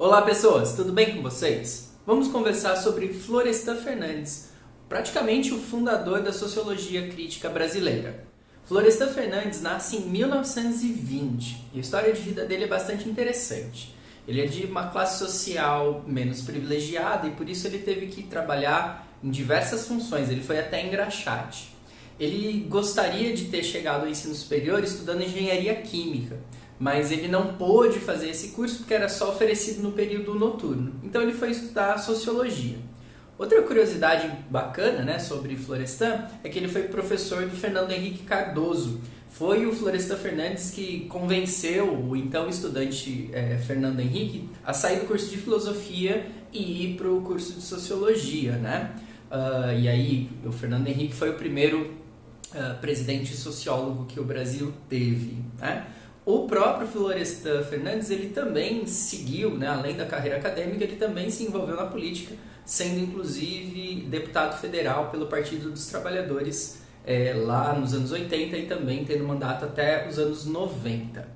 Olá pessoas, tudo bem com vocês? Vamos conversar sobre Florestan Fernandes, praticamente o fundador da sociologia crítica brasileira. Florestan Fernandes nasce em 1920 e a história de vida dele é bastante interessante. Ele é de uma classe social menos privilegiada e por isso ele teve que trabalhar em diversas funções, ele foi até engraxate. Ele gostaria de ter chegado ao ensino superior estudando engenharia química, mas ele não pôde fazer esse curso porque era só oferecido no período noturno. Então ele foi estudar sociologia. Outra curiosidade bacana, sobre Florestan é que ele foi professor do Fernando Henrique Cardoso. Foi o Florestan Fernandes que convenceu o então estudante Fernando Henrique a sair do curso de filosofia e ir para o curso de sociologia, e aí o Fernando Henrique foi o primeiro presidente sociólogo que o Brasil teve, O próprio Florestan Fernandes, ele também seguiu, além da carreira acadêmica, ele também se envolveu na política, sendo inclusive deputado federal pelo Partido dos Trabalhadores lá nos anos 80 e também tendo mandato até os anos 90.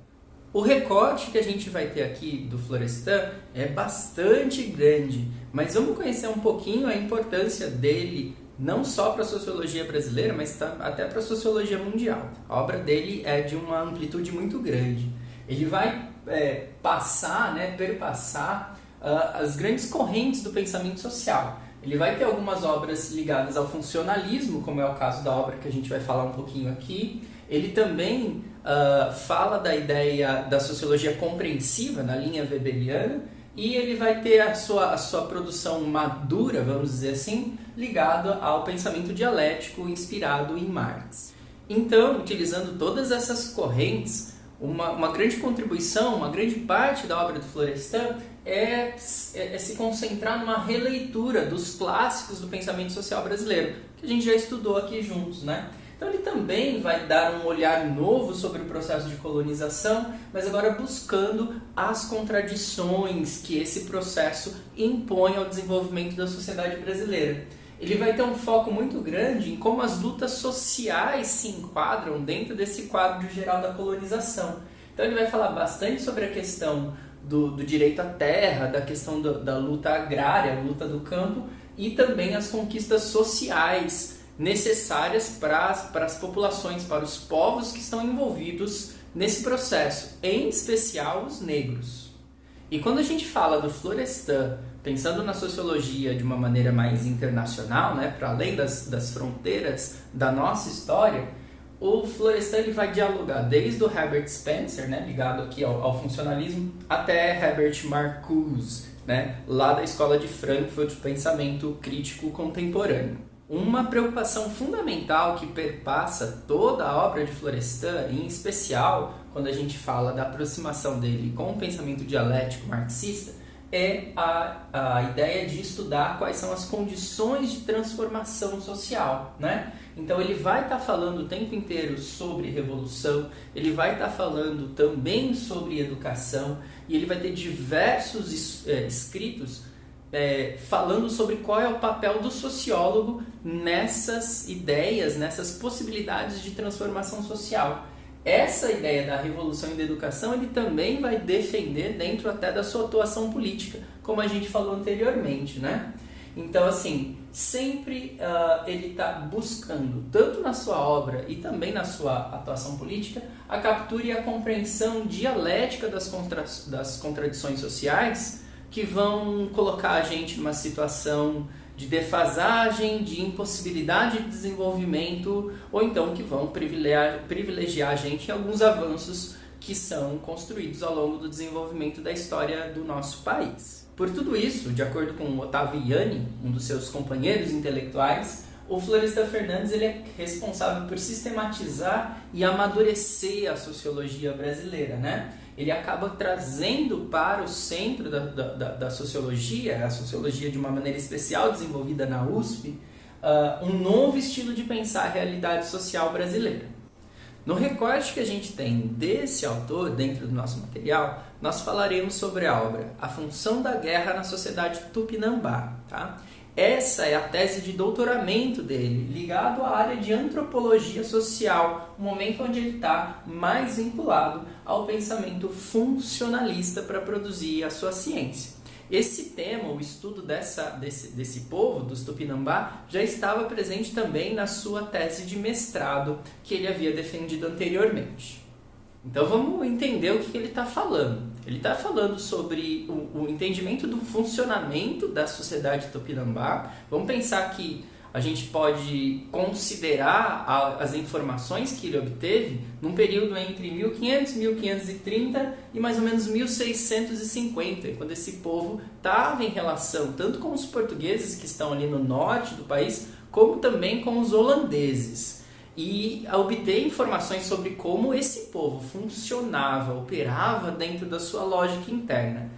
O recorte que a gente vai ter aqui do Florestan é bastante grande, mas vamos conhecer um pouquinho a importância dele não só para a sociologia brasileira, mas até para a sociologia mundial. A obra dele é de uma amplitude muito grande. Ele vai perpassar as grandes correntes do pensamento social. Ele vai ter algumas obras ligadas ao funcionalismo, como é o caso da obra que a gente vai falar um pouquinho aqui. Ele também fala da ideia da sociologia compreensiva, na linha weberiana, e ele vai ter a sua produção madura, vamos dizer assim, ligada ao pensamento dialético inspirado em Marx. Então, utilizando todas essas correntes, uma grande contribuição, uma grande parte da obra do Florestan é se concentrar numa releitura dos clássicos do pensamento social brasileiro, que a gente já estudou aqui juntos, Então ele também vai dar um olhar novo sobre o processo de colonização, mas agora buscando as contradições que esse processo impõe ao desenvolvimento da sociedade brasileira. Ele vai ter um foco muito grande em como as lutas sociais se enquadram dentro desse quadro geral da colonização. Então ele vai falar bastante sobre a questão do direito à terra, da questão da luta agrária, a luta do campo, e também as conquistas sociais necessárias para as populações, para os povos que estão envolvidos nesse processo, em especial os negros. E quando a gente fala do Florestan, pensando na sociologia de uma maneira mais internacional, para além das fronteiras da nossa história, o Florestan ele vai dialogar desde o Herbert Spencer, ligado aqui ao funcionalismo, até Herbert Marcuse, lá da Escola de Frankfurt, pensamento crítico contemporâneo. Uma preocupação fundamental que perpassa toda a obra de Florestan, em especial quando a gente fala da aproximação dele com o pensamento dialético marxista, é a ideia de estudar quais são as condições de transformação social, Então ele vai estar falando o tempo inteiro sobre revolução, ele vai estar falando também sobre educação e ele vai ter diversos escritos falando sobre qual é o papel do sociólogo nessas ideias, nessas possibilidades de transformação social. Essa ideia da revolução e da educação ele também vai defender dentro até da sua atuação política, como a gente falou anteriormente, Então, sempre ele está buscando, tanto na sua obra e também na sua atuação política, a captura e a compreensão dialética das contradições sociais que vão colocar a gente numa situação de defasagem, de impossibilidade de desenvolvimento, ou então que vão privilegiar a gente em alguns avanços que são construídos ao longo do desenvolvimento da história do nosso país. Por tudo isso, de acordo com Otávio Yanni, um dos seus companheiros intelectuais, o Florestan Fernandes ele é responsável por sistematizar e amadurecer a sociologia brasileira, Ele acaba trazendo para o centro da sociologia, a sociologia de uma maneira especial desenvolvida na USP, um novo estilo de pensar a realidade social brasileira. No recorte que a gente tem desse autor dentro do nosso material, nós falaremos sobre a obra A Função da Guerra na Sociedade Tupinambá, Essa é a tese de doutoramento dele, ligado à área de antropologia social, um momento onde ele está mais vinculado ao pensamento funcionalista para produzir a sua ciência. Esse tema, o estudo desse povo, dos Tupinambá, já estava presente também na sua tese de mestrado que ele havia defendido anteriormente. Então vamos entender o que ele está falando. Ele está falando sobre o entendimento do funcionamento da sociedade Tupinambá. Vamos pensar que a gente pode considerar as informações que ele obteve num período entre 1500 e 1530 e mais ou menos 1650, quando esse povo estava em relação tanto com os portugueses que estão ali no norte do país, como também com os holandeses. E obter informações sobre como esse povo funcionava, operava dentro da sua lógica interna.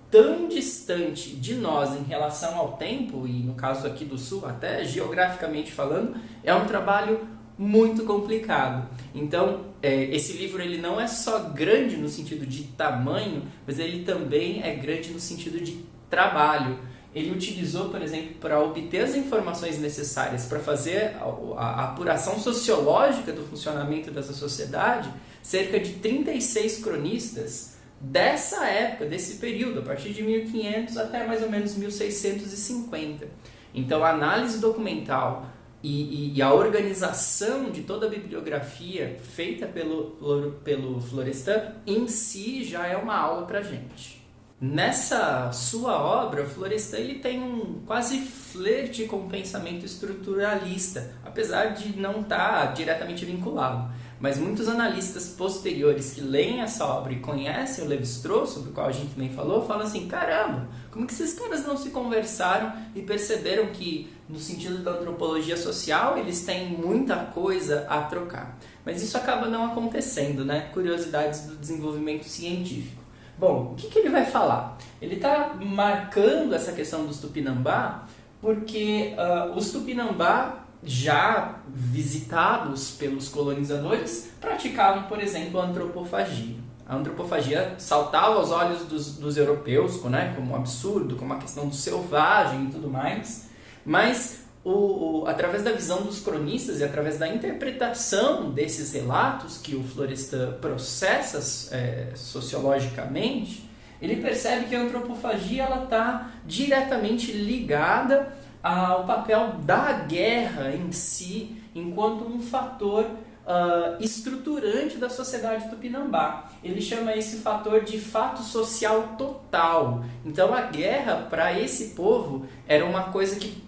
Tão distante de nós em relação ao tempo, e no caso aqui do Sul, até geograficamente falando, é um trabalho muito complicado. Então, esse livro ele não é só grande no sentido de tamanho, mas ele também é grande no sentido de trabalho. Ele utilizou, por exemplo, para obter as informações necessárias para fazer a apuração sociológica do funcionamento dessa sociedade, cerca de 36 cronistas dessa época, desse período, a partir de 1500 até mais ou menos 1650. Então, a análise documental e a organização de toda a bibliografia feita pelo Florestan em si já é uma aula para a gente. Nessa sua obra, Florestan ele tem um quase flerte com o pensamento estruturalista, apesar de não estar diretamente vinculado. Mas muitos analistas posteriores que leem essa obra e conhecem o Lévi-Strauss, sobre o qual a gente nem falou, falam assim, caramba, como que esses caras não se conversaram e perceberam que, no sentido da antropologia social, eles têm muita coisa a trocar. Mas isso acaba não acontecendo, né? Curiosidades do desenvolvimento científico. Bom, o que ele vai falar? Ele está marcando essa questão dos Tupinambá porque os Tupinambá, já visitados pelos colonizadores, praticavam, por exemplo, a antropofagia. A antropofagia saltava aos olhos dos europeus, né, como um absurdo, como uma questão do selvagem e tudo mais, mas através da visão dos cronistas e através da interpretação desses relatos que o Florestan processa sociologicamente, ele percebe que a antropofagia está diretamente ligada ao papel da guerra em si, enquanto um fator estruturante da sociedade tupinambá. Ele chama esse fator de fato social total. Então a guerra, para esse povo, era uma coisa que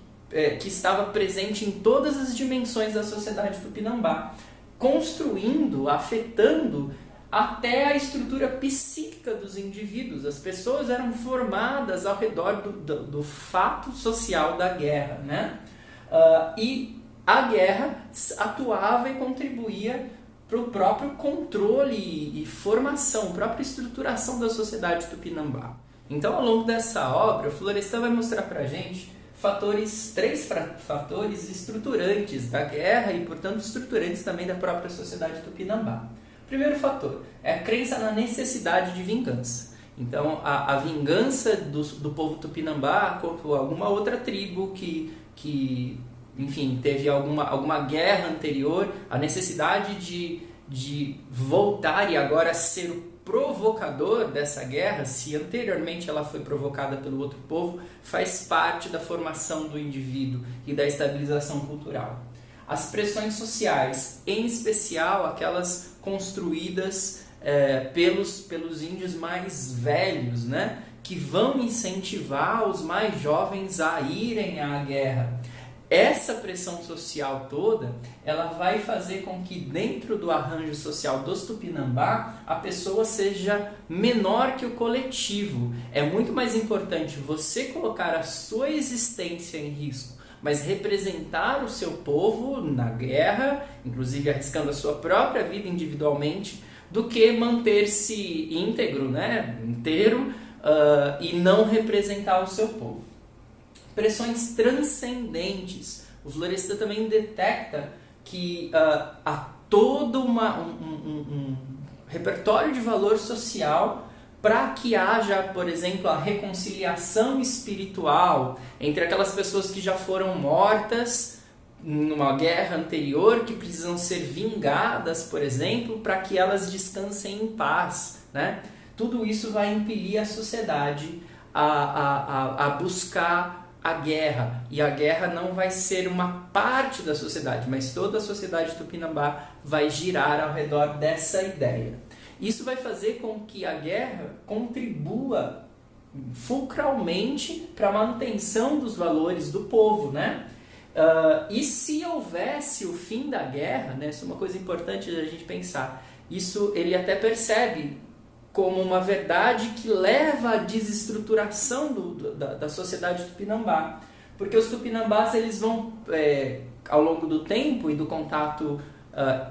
estava presente em todas as dimensões da sociedade tupinambá, construindo, afetando até a estrutura psíquica dos indivíduos. As pessoas eram formadas ao redor do fato social da guerra, né? E a guerra atuava e contribuía para o próprio controle e formação, própria estruturação da sociedade tupinambá. Então, ao longo dessa obra, Florestan vai mostrar para a gente três fatores estruturantes da guerra e, portanto, estruturantes também da própria sociedade tupinambá. O primeiro fator é a crença na necessidade de vingança. Então, a vingança do povo tupinambá contra alguma outra tribo que enfim, teve alguma guerra anterior, a necessidade de voltar e agora ser o provocador dessa guerra, se anteriormente ela foi provocada pelo outro povo, faz parte da formação do indivíduo e da estabilização cultural. As pressões sociais, em especial aquelas construídas pelos índios mais velhos, né, que vão incentivar os mais jovens a irem à guerra. Essa pressão social toda, ela vai fazer com que dentro do arranjo social dos Tupinambá, a pessoa seja menor que o coletivo. É muito mais importante você colocar a sua existência em risco, mas representar o seu povo na guerra, inclusive arriscando a sua própria vida individualmente, do que manter-se íntegro, né, inteiro, e não representar o seu povo. Pressões transcendentes. O Florestan também detecta que há todo um repertório de valor social para que haja, por exemplo, a reconciliação espiritual entre aquelas pessoas que já foram mortas numa guerra anterior, que precisam ser vingadas, por exemplo, para que elas descansem em paz, né? Tudo isso vai impelir a sociedade a buscar a guerra. E a guerra não vai ser uma parte da sociedade, mas toda a sociedade tupinambá vai girar ao redor dessa ideia. Isso vai fazer com que a guerra contribua fulcralmente para a manutenção dos valores do povo, né? E se houvesse o fim da guerra, né, isso é uma coisa importante da gente pensar, isso ele até percebe como uma verdade que leva à desestruturação da sociedade tupinambá, porque os tupinambás eles vão, ao longo do tempo e do contato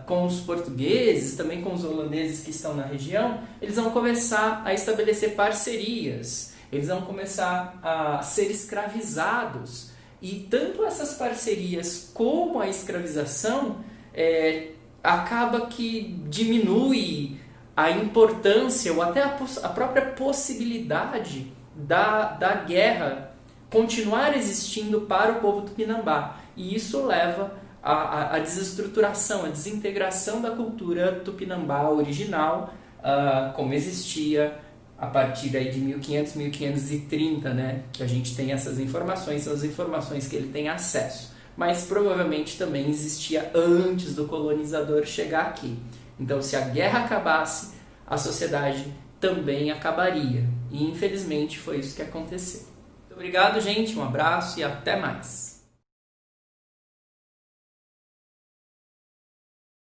com os portugueses, também com os holandeses que estão na região, eles vão começar a estabelecer parcerias, eles vão começar a ser escravizados. E tanto essas parcerias como a escravização acaba que diminui a importância ou até a própria possibilidade da guerra continuar existindo para o povo tupinambá. E isso leva à desestruturação, à desintegração da cultura tupinambá original, como existia a partir aí de 1500, 1530, né, que a gente tem essas informações, são as informações que ele tem acesso. Mas provavelmente também existia antes do colonizador chegar aqui. Então, se a guerra acabasse, a sociedade também acabaria. E infelizmente foi isso que aconteceu. Muito obrigado, gente, um abraço e até mais.